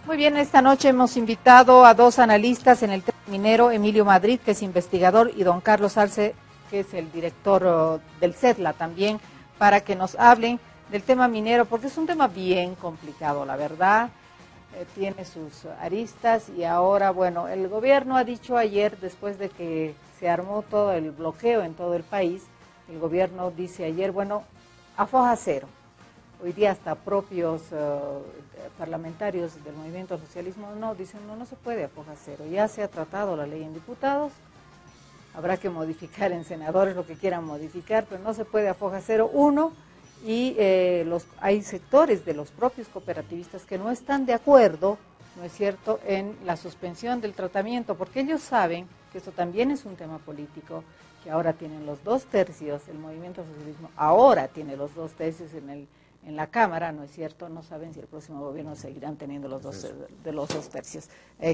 Muy bien, esta noche hemos invitado a dos analistas en el tema minero, Emilio Madrid, que es investigador, y don Carlos Arce, que es el director del CEDLA también, para que nos hablen del tema minero, porque es un tema bien complicado, la verdad, tiene sus aristas y ahora, bueno, el gobierno ha dicho ayer, después de que se armó todo el bloqueo en todo el país, el gobierno dice ayer, bueno, a foja cero. Hoy día hasta propios parlamentarios del movimiento socialismo dicen no se puede a foja cero, ya se ha tratado la ley en diputados, habrá que modificar en senadores lo que quieran modificar, pero no se puede a foja cero, y hay sectores de los propios cooperativistas que no están de acuerdo, ¿no es cierto?, en la suspensión del tratamiento, porque ellos saben que esto también es un tema político, que ahora tienen los 2/3, el movimiento socialismo ahora tiene los 2/3 en la Cámara, ¿no es cierto? No saben si el próximo gobierno seguirán teniendo los 2/3.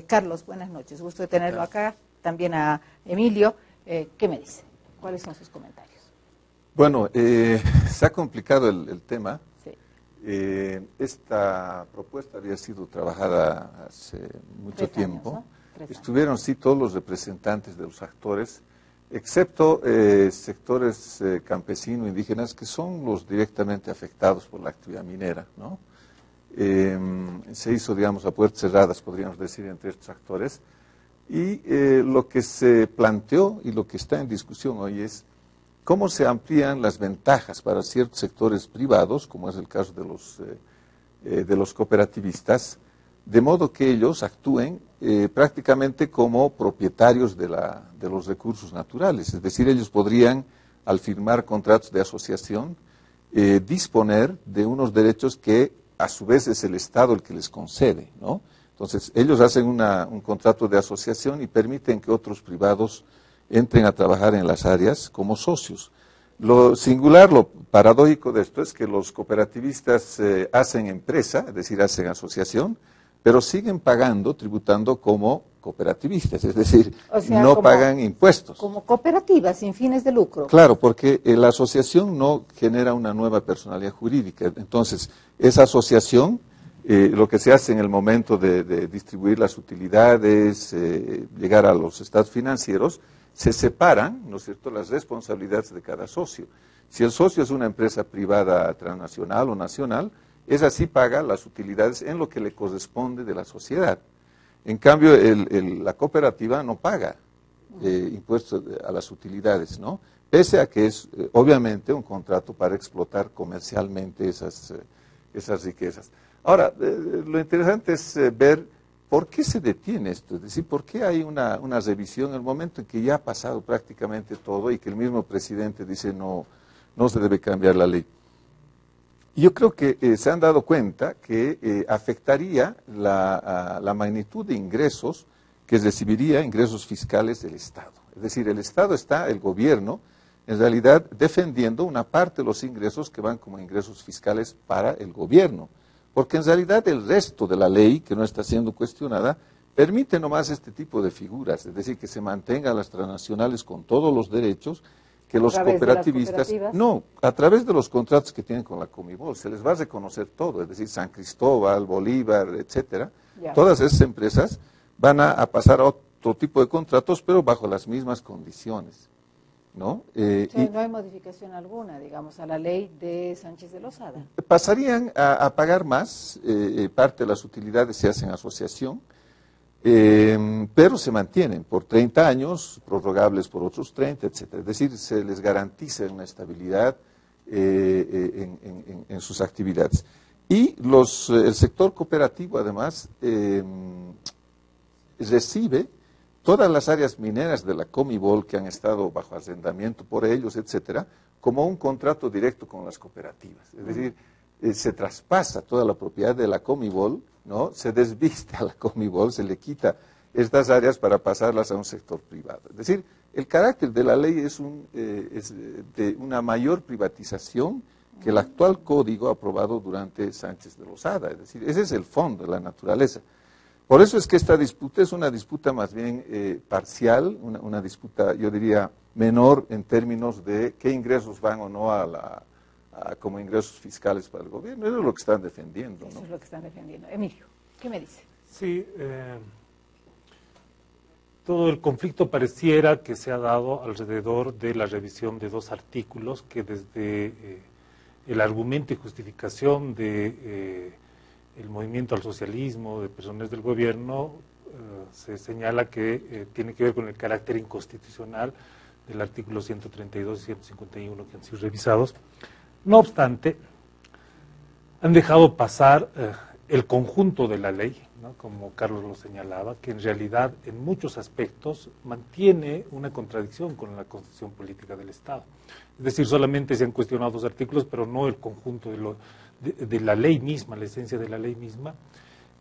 Carlos, buenas noches, gusto de tenerlo acá, también a Emilio. ¿Qué me dice? ¿Cuáles son sus comentarios? Bueno, se ha complicado el tema. Sí. Esta propuesta había sido trabajada hace mucho 3 tiempo. años, ¿no? 3 años. Estuvieron, sí, todos los representantes de los actores, excepto sectores campesinos, indígenas, que son los directamente afectados por la actividad minera, ¿no? Se hizo, digamos, a puertas cerradas, podríamos decir, entre estos actores. Y lo que se planteó y lo que está en discusión hoy es cómo se amplían las ventajas para ciertos sectores privados, como es el caso de los cooperativistas, de modo que ellos actúen prácticamente como propietarios de los recursos naturales. Es decir, ellos podrían, al firmar contratos de asociación, disponer de unos derechos que a su vez es el Estado el que les concede, ¿no? Entonces, ellos hacen un contrato de asociación y permiten que otros privados entren a trabajar en las áreas como socios. Lo singular, lo paradójico de esto es que los cooperativistas hacen empresa, es decir, hacen asociación, pero siguen pagando, tributando como cooperativistas, es decir, o sea, no pagan impuestos. Como cooperativas sin fines de lucro. Claro, porque la asociación no genera una nueva personalidad jurídica. Entonces, esa asociación, lo que se hace en el momento de distribuir las utilidades, llegar a los estados financieros, se separan, ¿no es cierto?, las responsabilidades de cada socio. Si el socio es una empresa privada transnacional o nacional, esa sí paga las utilidades en lo que le corresponde de la sociedad. En cambio, la cooperativa no paga impuestos a las utilidades, ¿no? Pese a que es obviamente un contrato para explotar comercialmente esas riquezas. Ahora, lo interesante es ver por qué se detiene esto, es decir, por qué hay una revisión en el momento en que ya ha pasado prácticamente todo y que el mismo presidente dice no se debe cambiar la ley. Yo creo que se han dado cuenta que afectaría la magnitud de ingresos que recibiría, ingresos fiscales del Estado. Es decir, el gobierno, en realidad defendiendo una parte de los ingresos que van como ingresos fiscales para el gobierno. Porque en realidad el resto de la ley, que no está siendo cuestionada, permite nomás este tipo de figuras, es decir, que se mantengan las transnacionales con todos los derechos, que los cooperativistas, no, a través de los contratos que tienen con la Comibol, se les va a reconocer todo, es decir, San Cristóbal, Bolívar, etcétera, todas esas empresas van a pasar a otro tipo de contratos, pero bajo las mismas condiciones, ¿no? No hay modificación alguna, digamos, a la ley de Sánchez de Lozada. Pasarían a pagar más, parte de las utilidades se hacen asociación, pero se mantienen por 30 años, prorrogables por otros 30, etcétera. Es decir, se les garantiza una estabilidad en sus actividades. Y el sector cooperativo, además, recibe todas las áreas mineras de la Comibol que han estado bajo arrendamiento por ellos, etcétera, como un contrato directo con las cooperativas. Es decir, se traspasa toda la propiedad de la Comibol, ¿no? Se desviste a la Comibol, se le quita estas áreas para pasarlas a un sector privado. Es decir, el carácter de la ley es de una mayor privatización que el actual código aprobado durante Sánchez de Lozada. Es decir, ese es el fondo, la naturaleza. Por eso es que esta disputa es una disputa más bien parcial, una disputa, yo diría, menor en términos de qué ingresos van o no como ingresos fiscales para el gobierno. Eso es lo que están defendiendo, ¿no? Eso es lo que están defendiendo. Emilio, ¿qué me dice? Sí, todo el conflicto pareciera que se ha dado alrededor de la revisión de dos artículos que desde el argumento y justificación de el movimiento al socialismo, de personas del gobierno, se señala que tiene que ver con el carácter inconstitucional del artículo 132 y 151 que han sido revisados. No obstante, han dejado pasar el conjunto de la ley, ¿no? Como Carlos lo señalaba, que en realidad en muchos aspectos mantiene una contradicción con la Constitución Política del Estado. Es decir, solamente se han cuestionado dos artículos, pero no el conjunto de la ley misma, la esencia de la ley misma,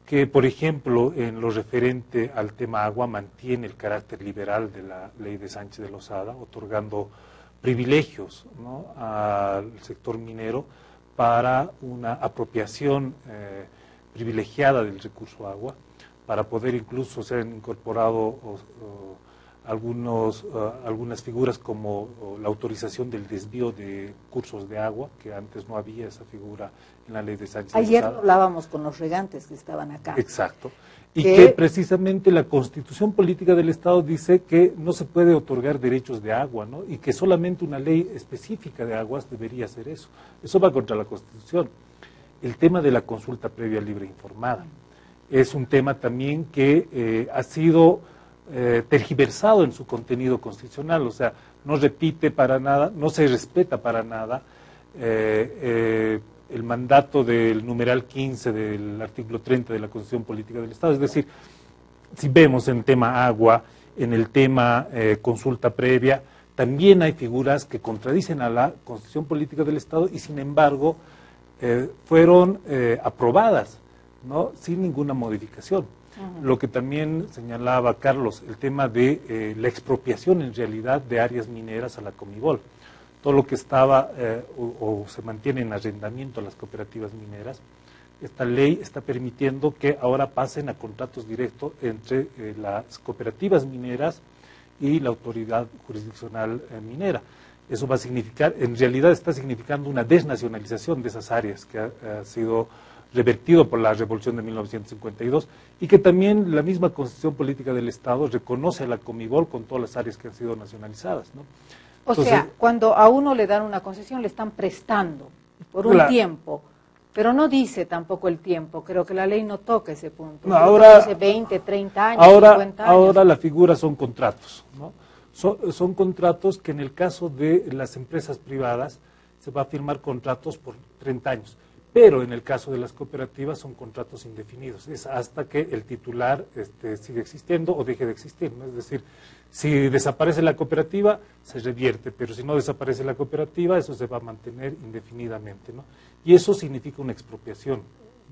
que, por ejemplo, en lo referente al tema agua, mantiene el carácter liberal de la ley de Sánchez de Lozada, otorgando privilegios, ¿no?, al sector minero para una apropiación privilegiada del recurso agua, para poder incluso ser incorporado algunas figuras como la autorización del desvío de cursos de agua, que antes no había esa figura en la ley de Sánchez. Ayer hablábamos con los regantes que estaban acá. Exacto. Y que precisamente la Constitución Política del Estado dice que no se puede otorgar derechos de agua, ¿no? Y que solamente una ley específica de aguas debería hacer eso. Eso va contra la Constitución. El tema de la consulta previa libre e informada es un tema también que ha sido tergiversado en su contenido constitucional, o sea, no repite para nada, no se respeta para nada el mandato del numeral 15 del artículo 30 de la Constitución Política del Estado. Es decir, si vemos en el tema agua, en el tema consulta previa, también hay figuras que contradicen a la Constitución Política del Estado y sin embargo fueron aprobadas, ¿no?, sin ninguna modificación. Lo que también señalaba Carlos, el tema de la expropiación en realidad de áreas mineras a la Comibol. Todo lo que estaba o se mantiene en arrendamiento a las cooperativas mineras, esta ley está permitiendo que ahora pasen a contratos directos entre las cooperativas mineras y la autoridad jurisdiccional minera. Eso va a significar, en realidad está significando una desnacionalización de esas áreas que ha sido revertido por la Revolución de 1952 y que también la misma Constitución Política del Estado reconoce a la Comibol con todas las áreas que han sido nacionalizadas, ¿no? Entonces, sea, cuando a uno le dan una concesión le están prestando por un tiempo, pero no dice tampoco el tiempo, creo que la ley no toca ese punto. No, ahora, dice 20, 30 años, 50 años. Ahora la figura son contratos, ¿no? Son contratos que en el caso de las empresas privadas se va a firmar contratos por 30 años. Pero en el caso de las cooperativas son contratos indefinidos, es hasta que el titular siga existiendo o deje de existir, ¿no? Es decir, si desaparece la cooperativa, se revierte, pero si no desaparece la cooperativa, eso se va a mantener indefinidamente, ¿no? Y eso significa una expropiación,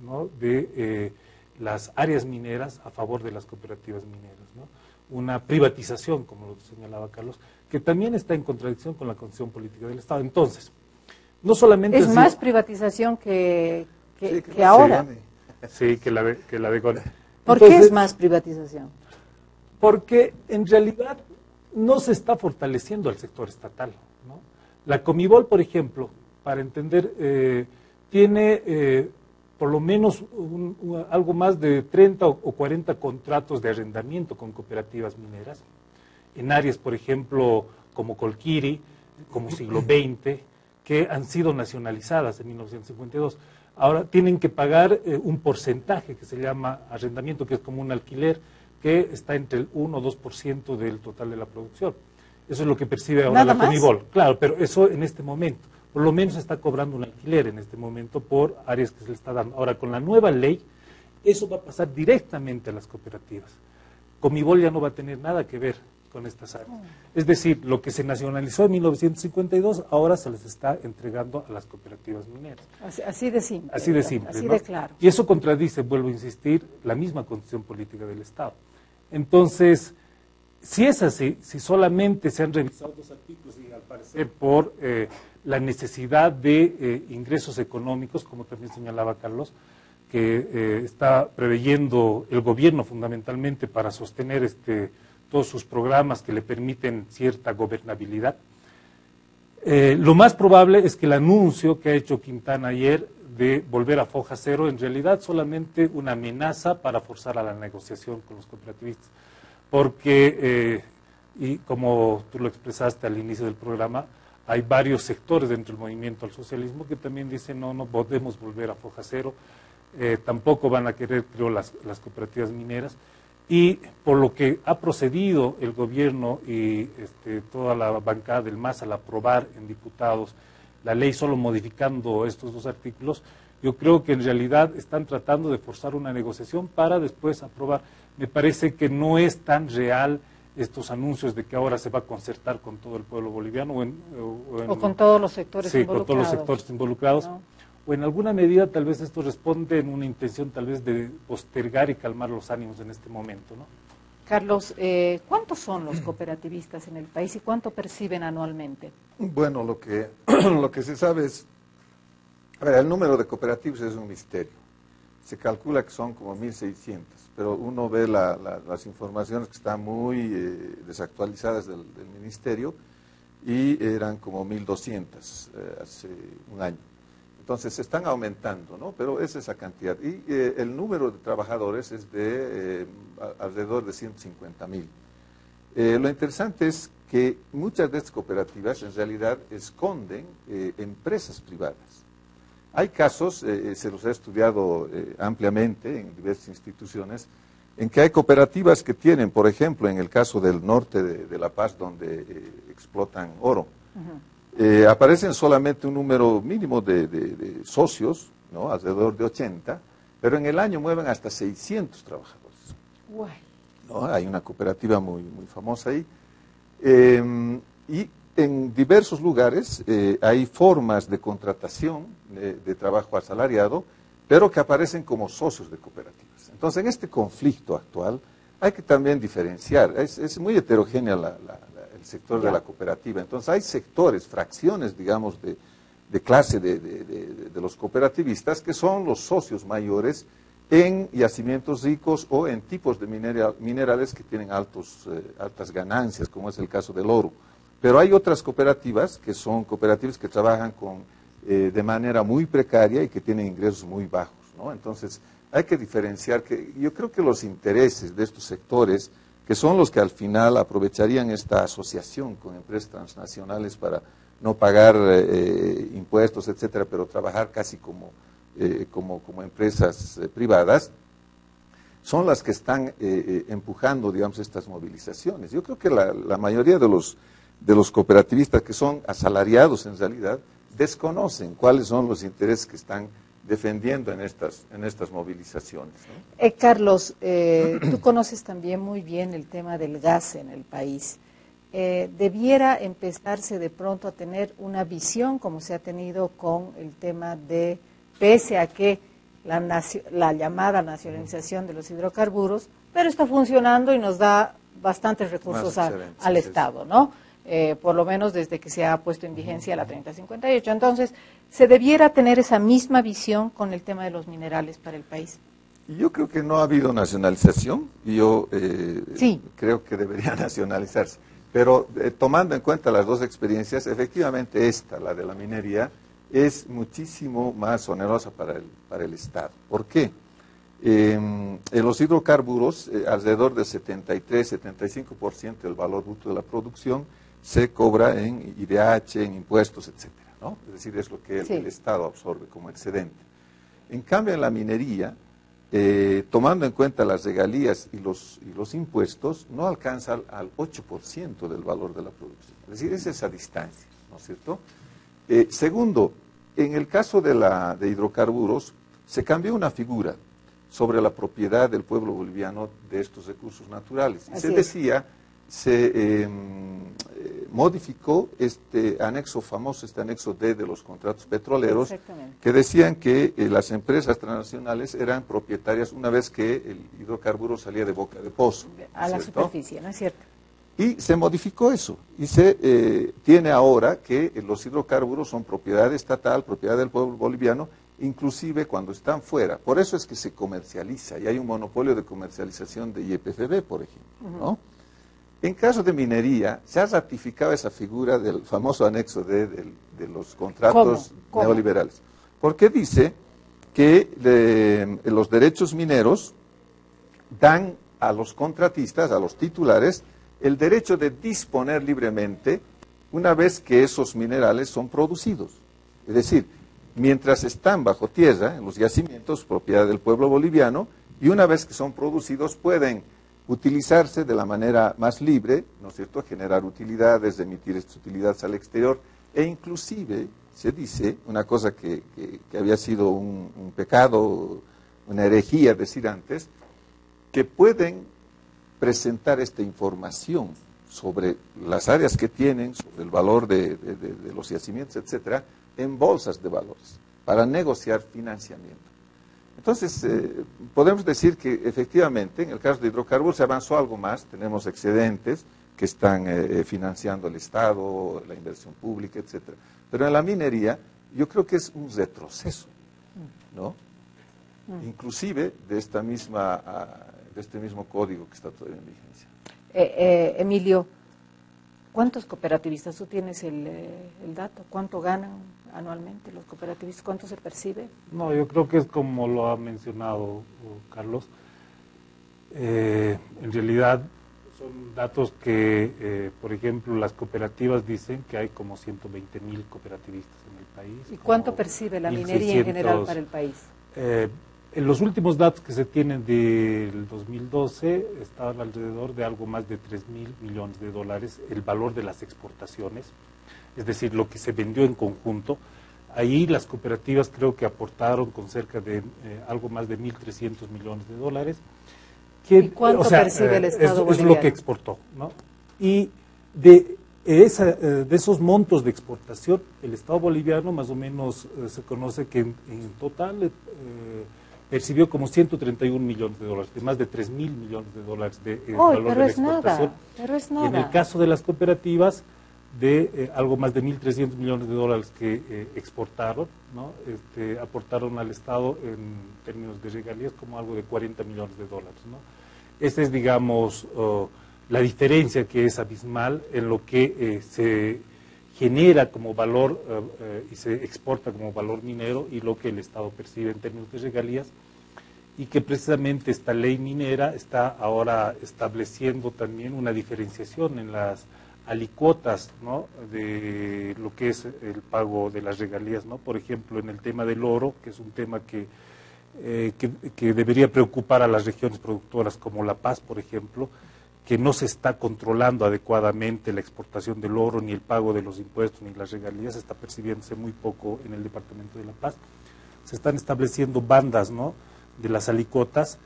¿no?, de las áreas mineras a favor de las cooperativas mineras, ¿no? Una privatización, como lo señalaba Carlos, que también está en contradicción con la Constitución Política del Estado. Entonces, no solamente es más privatización que ahora. Sí, que la de Gone. ¿Por qué es más privatización? Porque en realidad no se está fortaleciendo al sector estatal, ¿no? La Comibol, por ejemplo, para entender, tiene por lo menos algo más de 30 o 40 contratos de arrendamiento con cooperativas mineras, en áreas, por ejemplo, como Colquiri, como Siglo XX, que han sido nacionalizadas en 1952. Ahora tienen que pagar un porcentaje que se llama arrendamiento, que es como un alquiler, que está entre el 1 o 2% del total de la producción. Eso es lo que percibe ahora la Comibol. Claro, pero eso en este momento, por lo menos está cobrando un alquiler en este momento por áreas que se le está dando. Ahora, con la nueva ley, eso va a pasar directamente a las cooperativas. Comibol ya no va a tener nada que ver con estas áreas. Es decir, lo que se nacionalizó en 1952 ahora se les está entregando a las cooperativas mineras. Así de simple. Así de simple, así ¿no? de claro. Y eso contradice, vuelvo a insistir, la misma Constitución Política del Estado. Entonces, si es así, si solamente se han revisado dos artículos y al parecer por la necesidad de ingresos económicos, como también señalaba Carlos, que está preveyendo el gobierno fundamentalmente para sostener todos sus programas que le permiten cierta gobernabilidad, Lo más probable es que el anuncio que ha hecho Quintana ayer de volver a foja cero, en realidad solamente una amenaza para forzar a la negociación con los cooperativistas. Porque, y como tú lo expresaste al inicio del programa, hay varios sectores dentro del movimiento al socialismo que también dicen no podemos volver a foja cero, tampoco van a querer, creo, las cooperativas mineras. Y por lo que ha procedido el gobierno y toda la bancada del MAS al aprobar en diputados la ley solo modificando estos dos artículos, yo creo que en realidad están tratando de forzar una negociación para después aprobar. Me parece que no es tan real estos anuncios de que ahora se va a concertar con todo el pueblo boliviano o con todos los sectores involucrados. Con todos los sectores involucrados. ¿No? O en alguna medida tal vez esto responde en una intención tal vez de postergar y calmar los ánimos en este momento, ¿no? Carlos, ¿cuántos son los cooperativistas en el país y cuánto perciben anualmente? Bueno, lo que se sabe es, a ver, el número de cooperativas es un misterio. Se calcula que son como 1.600, pero uno ve las informaciones que están muy desactualizadas del ministerio y eran como 1.200 hace un año. Entonces se están aumentando, ¿no? Pero es esa cantidad. Y el número de trabajadores es de alrededor de 150.000. Lo interesante es que muchas de estas cooperativas en realidad esconden empresas privadas. Hay casos, se los he estudiado ampliamente en diversas instituciones, en que hay cooperativas que tienen, por ejemplo, en el caso del norte de La Paz, donde explotan oro, aparecen solamente un número mínimo de socios, ¿no? Alrededor de 80, pero en el año mueven hasta 600 trabajadores. Guay. ¿No? Hay una cooperativa muy famosa ahí. Y en diversos lugares hay formas de contratación de trabajo asalariado, pero que aparecen como socios de cooperativas. Entonces, en este conflicto actual hay que también diferenciar. Es muy heterogénea el sector de la cooperativa. Entonces, hay sectores, fracciones, digamos, de clase de los cooperativistas que son los socios mayores en yacimientos ricos o en tipos de minerales que tienen altas ganancias, como es el caso del oro. Pero hay otras cooperativas que son cooperativas que trabajan de manera muy precaria y que tienen ingresos muy bajos, ¿no? Entonces, hay que diferenciar que yo creo que los intereses de estos sectores, que son los que al final aprovecharían esta asociación con empresas transnacionales para no pagar impuestos, etcétera, pero trabajar casi como empresas privadas, son las que están empujando, digamos, estas movilizaciones. Yo creo que la mayoría de los cooperativistas que son asalariados en realidad desconocen cuáles son los intereses que están defendiendo en estas movilizaciones, ¿no? Carlos, tú conoces también muy bien el tema del gas en el país. Debiera empezarse de pronto a tener una visión como se ha tenido con el tema de, pese a que la llamada nacionalización de los hidrocarburos, pero está funcionando y nos da bastantes recursos al Estado, ¿no? Por lo menos desde que se ha puesto en vigencia la 3058. Entonces, ¿se debiera tener esa misma visión con el tema de los minerales para el país? Yo creo que no ha habido nacionalización y yo creo que debería nacionalizarse. Pero tomando en cuenta las dos experiencias, efectivamente esta, la de la minería, es muchísimo más onerosa para el Estado. ¿Por qué? En los hidrocarburos, alrededor del 73-75% del valor bruto de la producción se cobra en IDH, en impuestos, etcétera, ¿no? Es decir, es lo que el Estado absorbe como excedente. En cambio, en la minería, tomando en cuenta las regalías y los impuestos, no alcanza al 8% del valor de la producción. Es decir, es esa distancia, ¿no es cierto? Segundo, en el caso de hidrocarburos, se cambió una figura sobre la propiedad del pueblo boliviano de estos recursos naturales. Y se modificó este anexo famoso, este anexo D de los contratos petroleros, que decían que las empresas transnacionales eran propietarias una vez que el hidrocarburo salía de boca de pozo. A la superficie, ¿no es cierto? Y se modificó eso, y se tiene ahora que los hidrocarburos son propiedad estatal, propiedad del pueblo boliviano, inclusive cuando están fuera. Por eso es que se comercializa, y hay un monopolio de comercialización de YPFB, por ejemplo, ¿no? En caso de minería, se ha ratificado esa figura del famoso anexo de los contratos ¿Cómo? neoliberales. Porque dice que los derechos mineros dan a los contratistas, a los titulares, el derecho de disponer libremente una vez que esos minerales son producidos. Es decir, mientras están bajo tierra, en los yacimientos, propiedad del pueblo boliviano, y una vez que son producidos pueden utilizarse de la manera más libre, ¿no es cierto?, generar utilidades, emitir estas utilidades al exterior, e inclusive se dice, una cosa que había sido un pecado, una herejía decir antes, que pueden presentar esta información sobre las áreas que tienen, sobre el valor de los yacimientos, etcétera, en bolsas de valores, para negociar financiamiento. Entonces, podemos decir que efectivamente, en el caso de hidrocarburos se avanzó algo más, tenemos excedentes que están financiando el Estado, la inversión pública, etcétera. Pero en la minería, yo creo que es un retroceso, ¿no? Inclusive de este mismo código que está todavía en vigencia. Emilio, ¿cuántos cooperativistas? ¿Tú tienes el dato? ¿Cuánto ganan anualmente los cooperativistas? ¿Cuánto se percibe? No, yo creo que es como lo ha mencionado Carlos. En realidad son datos que, por ejemplo, las cooperativas dicen que hay como 120.000 cooperativistas en el país. ¿Y cuánto percibe la minería en general para el país? En los últimos datos que se tienen del 2012 estaban alrededor de algo más de 3.000 millones de dólares el valor de las exportaciones, es decir, lo que se vendió en conjunto. Ahí las cooperativas creo que aportaron con cerca de algo más de 1.300 millones de dólares. ¿Y cuánto percibe el Estado boliviano? Es lo que exportó, ¿no? Y de esos montos de exportación, el Estado boliviano más o menos se conoce que en total percibió como 131 millones de dólares, de más de 3.000 millones de dólares de valor de la exportación. Pero es nada. Y en el caso de las cooperativas, de algo más de 1.300 millones de dólares que exportaron, ¿no? Aportaron al Estado en términos de regalías como algo de 40 millones de dólares, ¿no? Esa es, digamos, la diferencia que es abismal en lo que se genera como valor y se exporta como valor minero y lo que el Estado percibe en términos de regalías, y que precisamente esta ley minera está ahora estableciendo también una diferenciación en las alicuotas, ¿no?, de lo que es el pago de las regalías, ¿no? Por ejemplo, en el tema del oro, que es un tema que debería preocupar a las regiones productoras como La Paz, por ejemplo, que no se está controlando adecuadamente la exportación del oro, ni el pago de los impuestos, ni las regalías, está percibiéndose muy poco en el departamento de La Paz. Se están estableciendo bandas, ¿no?, de las alicuotas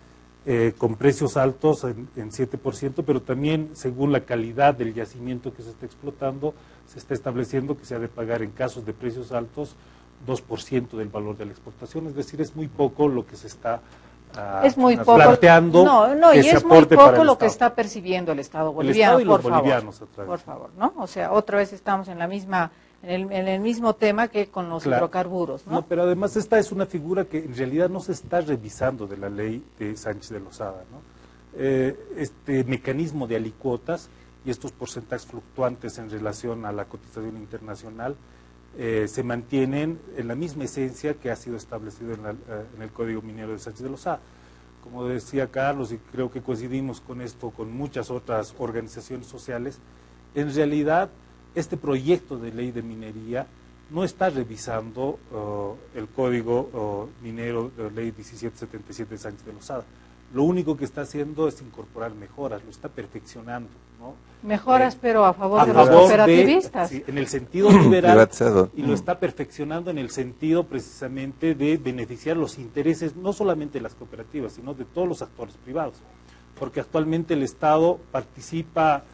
con precios altos en 7%, pero también según la calidad del yacimiento que se está explotando, se está estableciendo que se ha de pagar en casos de precios altos 2% del valor de la exportación, es decir, es muy poco lo que se está es muy poco, planteando. No, y es muy poco lo que está percibiendo el Estado boliviano, el Estado y los bolivianos, por favor, ¿no? O sea, otra vez estamos en la misma, en el mismo tema que con los hidrocarburos, ¿no? No, pero además esta es una figura que en realidad no se está revisando de la ley de Sánchez de Lozada, ¿no? Este mecanismo de alicuotas y estos porcentajes fluctuantes en relación a la cotización internacional se mantienen en la misma esencia que ha sido establecido en el Código Minero de Sánchez de Lozada. Como decía Carlos, y creo que coincidimos con esto, con muchas otras organizaciones sociales, en realidad este proyecto de ley de minería no está revisando el Código Minero de Ley 1777 de Sánchez de Lozada. Lo único que está haciendo es incorporar mejoras, lo está perfeccionando, ¿no? Mejoras, pero a favor de los cooperativistas. Sí, en el sentido liberal, y lo está perfeccionando en el sentido precisamente de beneficiar los intereses, no solamente de las cooperativas, sino de todos los actores privados. Porque actualmente el Estado participa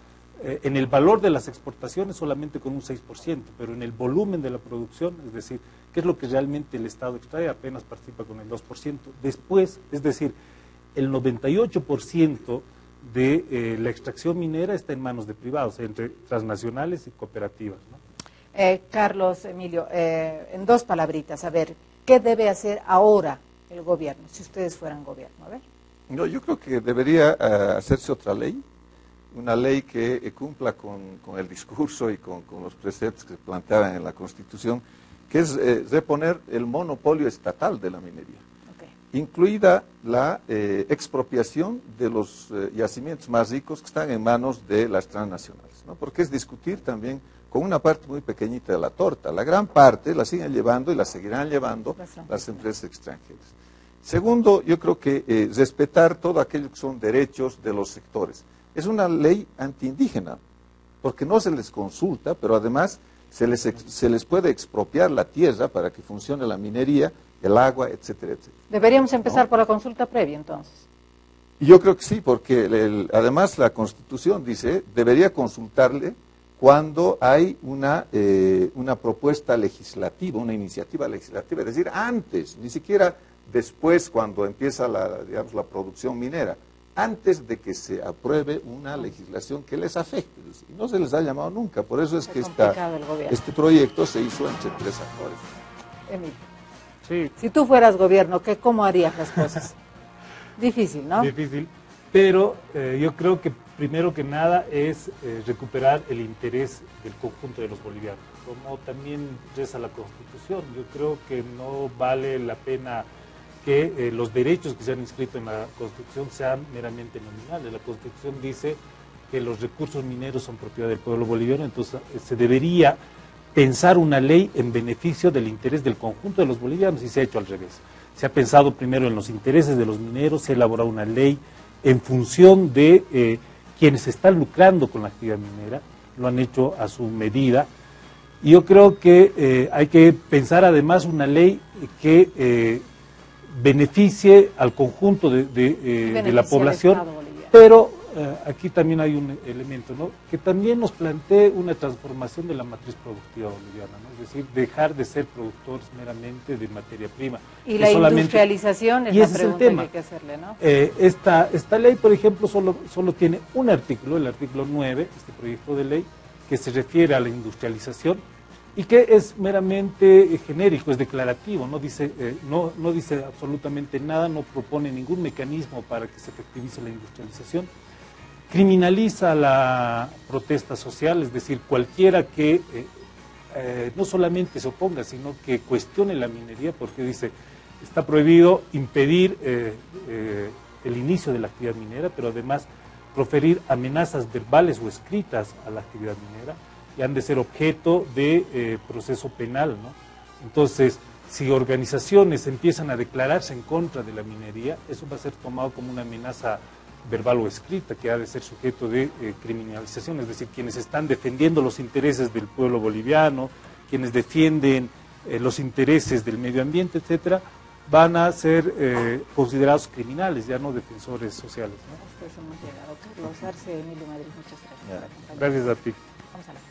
en el valor de las exportaciones solamente con un 6%, pero en el volumen de la producción, es decir, ¿qué es lo que realmente el Estado extrae? Apenas participa con el 2%. Después, es decir, el 98% de la extracción minera está en manos de privados, entre transnacionales y cooperativas, ¿no? Carlos, Emilio, en dos palabritas, a ver, ¿qué debe hacer ahora el gobierno, si ustedes fueran gobierno? A ver. No, yo creo que debería hacerse otra ley una ley que cumpla con el discurso y con los preceptos que se planteaban en la Constitución, que es reponer el monopolio estatal de la minería, incluida la expropiación de los yacimientos más ricos que están en manos de las transnacionales, ¿no? Porque es discutir también con una parte muy pequeñita de la torta. La gran parte la siguen llevando y la seguirán llevando las empresas extranjeras. Segundo, yo creo que respetar todo aquello que son derechos de los sectores. Es una ley antiindígena, porque no se les consulta, pero además se les puede expropiar la tierra para que funcione la minería, el agua, etcétera, etcétera. Deberíamos empezar por la consulta previa, entonces. Yo creo que sí, porque además la Constitución dice, debería consultarle cuando hay una propuesta legislativa, una iniciativa legislativa, es decir, antes, ni siquiera después cuando empieza la producción minera, antes de que se apruebe una legislación que les afecte. Y no se les ha llamado nunca, por eso es que este proyecto se hizo entre 3 actores. Emilio, sí. Si tú fueras gobierno, ¿cómo harías las cosas? Difícil, ¿no? Difícil, pero yo creo que primero que nada es recuperar el interés del conjunto de los bolivianos. Como también reza la Constitución, yo creo que no vale la pena que los derechos que se han inscrito en la Constitución sean meramente nominales. La Constitución dice que los recursos mineros son propiedad del pueblo boliviano, entonces se debería pensar una ley en beneficio del interés del conjunto de los bolivianos, y se ha hecho al revés. Se ha pensado primero en los intereses de los mineros, se ha elaborado una ley en función de quienes están lucrando con la actividad minera, lo han hecho a su medida, y yo creo que hay que pensar además una ley que beneficie al conjunto de la población, pero aquí también hay un elemento, ¿no?, que también nos plantee una transformación de la matriz productiva boliviana, ¿no? Es decir, dejar de ser productores meramente de materia prima. Y la industrialización es la pregunta que hay que hacerle, ¿no? Esta ley, por ejemplo, solo tiene un artículo, el artículo 9, este proyecto de ley, que se refiere a la industrialización, y que es meramente genérico, es declarativo, no dice absolutamente nada, no propone ningún mecanismo para que se efectivice la industrialización. Criminaliza la protesta social, es decir, cualquiera que no solamente se oponga, sino que cuestione la minería, porque dice, está prohibido impedir el inicio de la actividad minera, pero además proferir amenazas verbales o escritas a la actividad minera, y han de ser objeto de proceso penal, ¿no? Entonces, si organizaciones empiezan a declararse en contra de la minería, eso va a ser tomado como una amenaza verbal o escrita que ha de ser sujeto de criminalización, es decir, quienes están defendiendo los intereses del pueblo boliviano, quienes defienden los intereses del medio ambiente, etcétera, van a ser considerados criminales, ya no defensores sociales, ¿no? Hemos llegado. Carlos Arce, Emilio Madrid, muchas gracias. Gracias a ti. Vamos a la cosa.